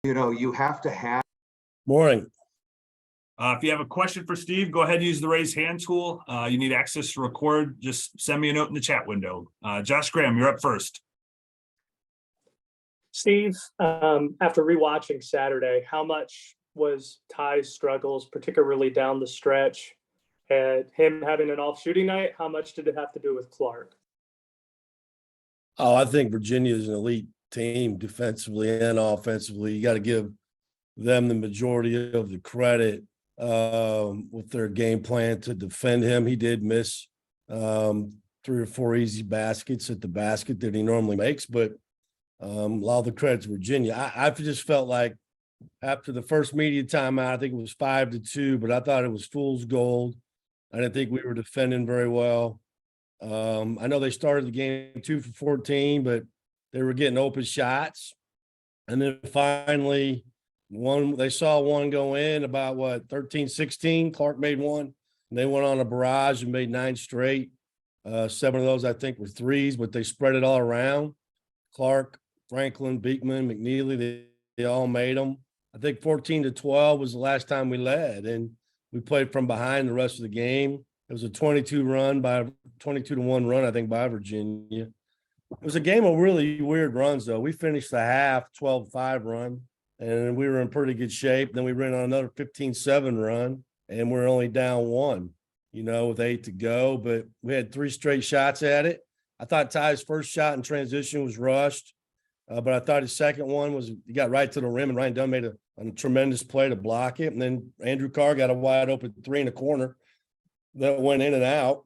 you have to have. Morning. If you have a question for Steve, go ahead and use the raise hand tool. You need access to record, just send me a note in the chat window. Josh Graham, you're up first. Steve, after rewatching Saturday, how much was Ty's struggles, particularly down the stretch, and him having an off shooting night, how much did it have to do with Clark? Oh, I think Virginia is an elite team defensively and offensively. You got to give them the majority of the credit with their game plan to defend him. He did miss 3 or 4 easy baskets at the basket that he normally makes, but a lot of the credit to Virginia. I just felt like after the first media timeout, I think it was 5-2, but I thought it was fool's gold. I didn't think we were defending very well. I know they started the game 2 for 14, but they were getting open shots. And then finally, they saw one go in about 13-16. Clark made one, and they went on a barrage and made 9 straight. 7 of those, I think, were threes, but they spread it all around. Clark, Franklin, Beekman, McNeely, they all made them. I think 14-12 was the last time we led, and we played from behind the rest of the game. It was a 22-1 run, I think, by Virginia. It was a game of really weird runs, though. We finished the half 12-5 run, and we were in pretty good shape. Then we ran on another 15-7 run, and we're only down 1, with 8 to go. But we had 3 straight shots at it. I thought Ty's first shot in transition was rushed, but I thought his second one he got right to the rim, and Ryan Dunn made a tremendous play to block it. And then Andrew Carr got a wide open 3 in the corner that went in and out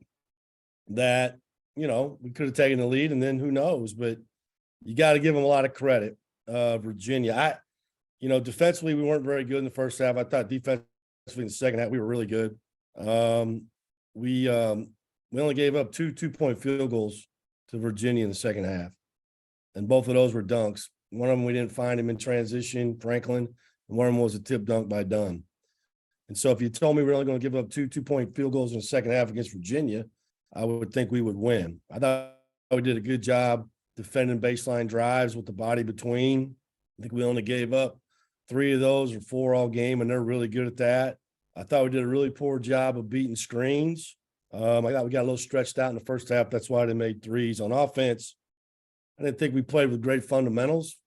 that, we could have taken the lead, and then who knows, but you got to give them a lot of credit. Virginia, defensively, we weren't very good in the first half. I thought defensively in the second half, we were really good. We only gave up 2 2-point field goals to Virginia in the second half, and both of those were dunks. One of them, we didn't find him in transition, Franklin, and one of them was a tip dunk by Dunn. And so if you told me we're only going to give up 2 2-point field goals in the second half against Virginia, I would think we would win. I thought we did a good job defending baseline drives with the body between. I think we only gave up 3 of those or 4 all game, and they're really good at that. I thought we did a really poor job of beating screens. I thought we got a little stretched out in the first half. That's why they made threes. On offense, I didn't think we played with great fundamentals.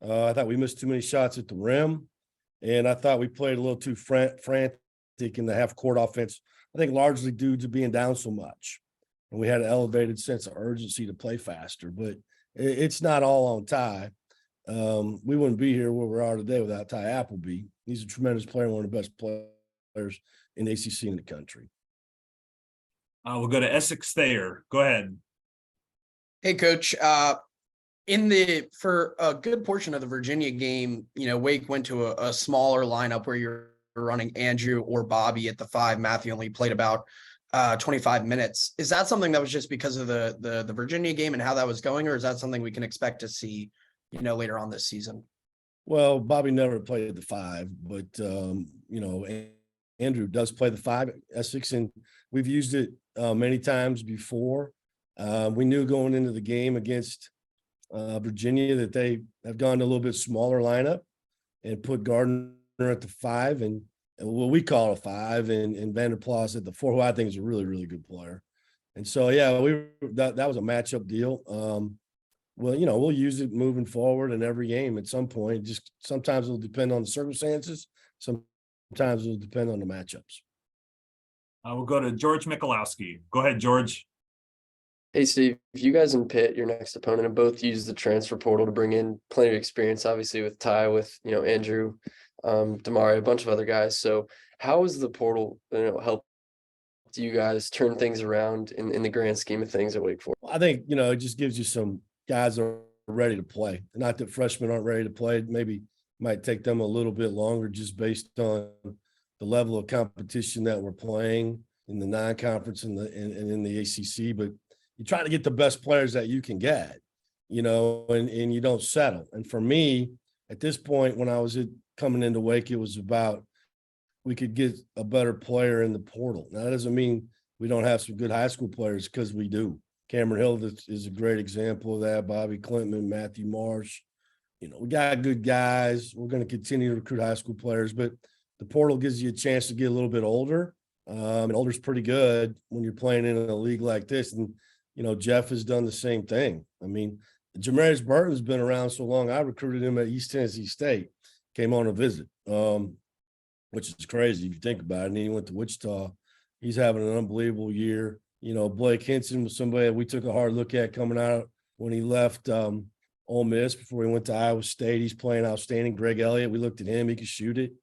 I thought we missed too many shots at the rim. And I thought we played a little too frantic in the half-court offense, I think largely due to being down so much. And we had an elevated sense of urgency to play faster. But it's not all on Ty. We wouldn't be here where we are today without Ty Appleby. He's a tremendous player, one of the best players in the ACC in the country. We'll go to Essex Thayer. Go ahead. Hey, Coach. For a good portion of the Virginia game, Wake went to a smaller lineup where you're running Andrew or Bobby at the 5. Matthew only played about 25 minutes. Is that something that was just because of the Virginia game and how that was going, or is that something we can expect to see, later on this season? Well, Bobby never played the 5, but Andrew does play the 5 at Essex, and we've used it many times before. We knew going into the game against Virginia that they have gone to a little bit smaller lineup and put Gardner at the 5 and what we call a 5 and Vanderplas at the 4, who I think is a really, really good player. And so, yeah, that was a matchup deal. We'll use it moving forward in every game at some point. Just sometimes it'll depend on the circumstances. Sometimes it'll depend on the matchups. We'll go to George Michalowski. Go ahead, George. Hey, Steve, you guys and Pitt, your next opponent, have both used the transfer portal to bring in plenty of experience, obviously with Ty, with, Andrew, Damari, a bunch of other guys. So how has the portal, helped you guys turn things around in the grand scheme of things at Wake Forest? I think, it just gives you some guys that are ready to play. Not that freshmen aren't ready to play. Maybe might take them a little bit longer just based on the level of competition that we're playing in the non-conference and in the ACC. But you try to get the best players that you can get, and you don't settle. And for me, at this point, when I was coming into Wake, it was about we could get a better player in the portal. Now, that doesn't mean we don't have some good high school players, because we do. Cameron Hill is a great example of that. Bobby Clinton, Matthew Marsh, we got good guys. We're going to continue to recruit high school players, but the portal gives you a chance to get a little bit older. And older's pretty good when you're playing in a league like this. And, Jeff has done the same thing. I mean, Jamarius Burton's been around so long. I recruited him at East Tennessee State, came on a visit, which is crazy if you think about it. And then he went to Wichita. He's having an unbelievable year. Blake Henson was somebody that we took a hard look at coming out when he left Ole Miss before he went to Iowa State. He's playing outstanding. Greg Elliott, we looked at him. He could shoot it.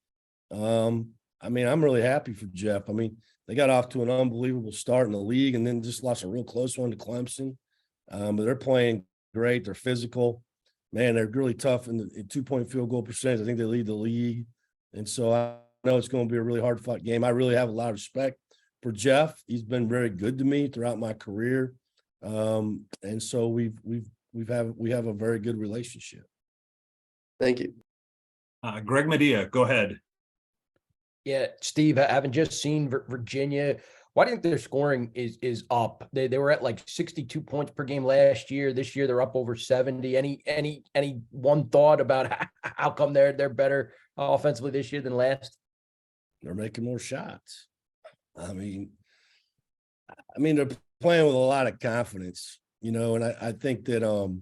I'm really happy for Jeff. They got off to an unbelievable start in the league and then just lost a real close one to Clemson. But they're playing great. They're physical. Man, they're really tough in the 2-point field goal percentage. I think they lead the league. And so I know it's going to be a really hard fought game. I really have a lot of respect for Jeff. He's been very good to me throughout my career. And so we have a very good relationship. Thank you. Greg Medea, go ahead. Yeah, Steve, having just seen Virginia, why do you think their scoring is up? They were at like 62 points per game last year. This year they're up over 70. Any one thought about how come they're better offensively this year than last? They're making more shots. They're playing with a lot of confidence, and I think that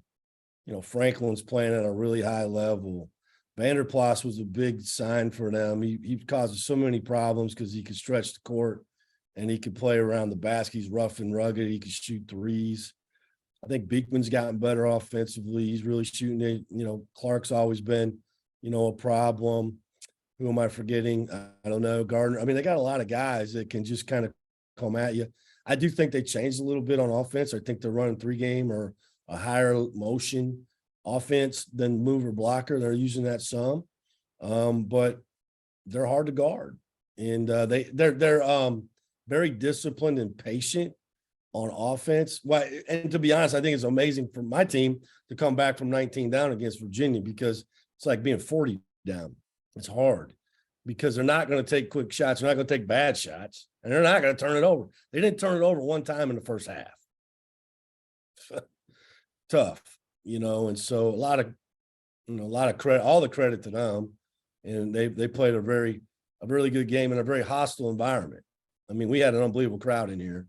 Franklin's playing at a really high level. Vanderplas was a big sign for them. He causes so many problems because he could stretch the court and he could play around the basket. He's rough and rugged. He could shoot threes. I think Beekman's gotten better offensively. He's really shooting it. Clark's always been, a problem. Who am I forgetting? I don't know. Gardner. They got a lot of guys that can just kind of come at you. I do think they changed a little bit on offense. I think they're running 3-game or a higher motion offense than mover blocker. They're using that some, but they're hard to guard, and they're very disciplined and patient on offense. Well, and to be honest, I think it's amazing for my team to come back from 19 down against Virginia because it's like being 40 down. It's hard because they're not going to take quick shots. They're not going to take bad shots, and they're not going to turn it over. They didn't turn it over one time in the first half. Tough. And so a lot of credit, all the credit to them. And they played a really good game in a very hostile environment. We had an unbelievable crowd in here.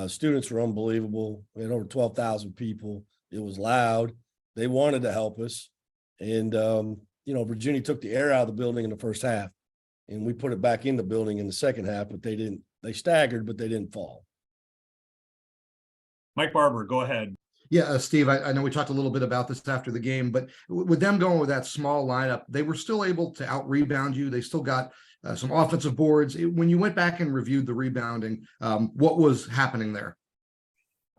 Students were unbelievable. We had over 12,000 people. It was loud. They wanted to help us. And, Virginia took the air out of the building in the first half and we put it back in the building in the second half, but they staggered, but they didn't fall. Mike Barber, go ahead. Yeah, Steve, I know we talked a little bit about this after the game, but with them going with that small lineup, they were still able to out-rebound you. They still got some offensive boards. When you went back and reviewed the rebounding, what was happening there?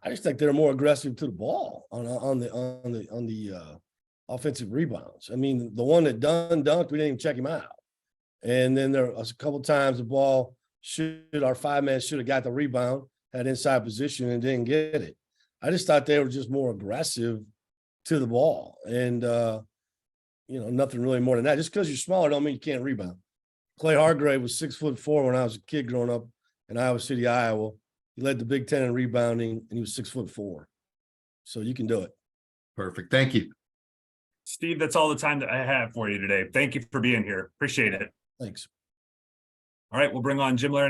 I just think they're more aggressive to the ball on the offensive rebounds. The one that dunked, we didn't even check him out. And then there was a couple of times the ball our 5-man should have got the rebound, had inside position and didn't get it. I just thought they were just more aggressive to the ball. And, nothing really more than that. Just because you're smaller don't mean you can't rebound. Clay Hargrave was 6'4" when I was a kid growing up in Iowa City, Iowa. He led the Big Ten in rebounding, and he was 6'4". So you can do it. Perfect. Thank you. Steve, that's all the time that I have for you today. Thank you for being here. Appreciate it. Thanks. All right, we'll bring on Jim Laramie.